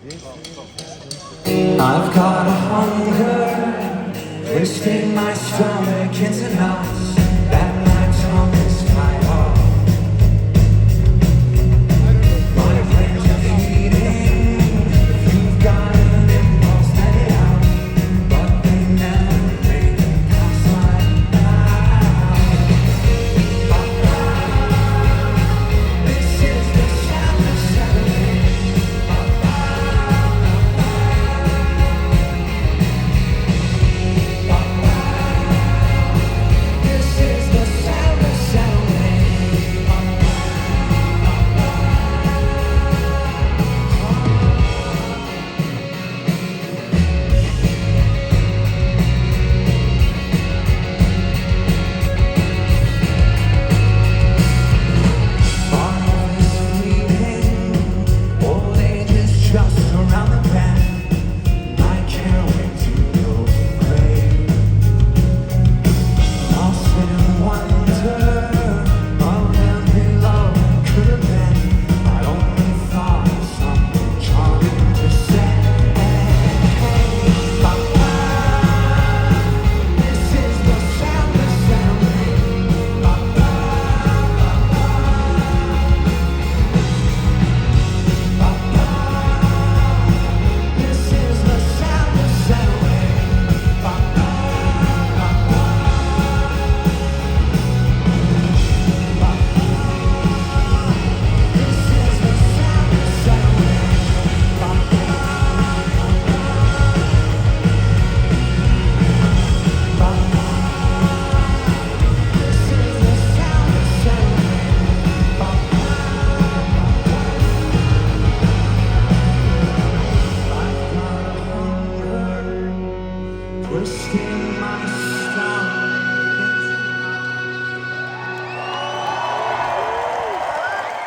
I've got a hunger, twisting my stomach into knots that my tongue is tied off. My brains are feeding. If you've got an impulse, let it out. But they never make it past my mouth. This is the sound of settling. This is the sound of settling. Love is fleeting. Old age is just around the bend. I can't wait to go grave. I'll sit and wonder of every love that could have been. I only thought of something charming to say. This is the sound of settling. This is the sound of settling. This is the sound of settling. This is the sound of settling. I've got a hunger, twisting my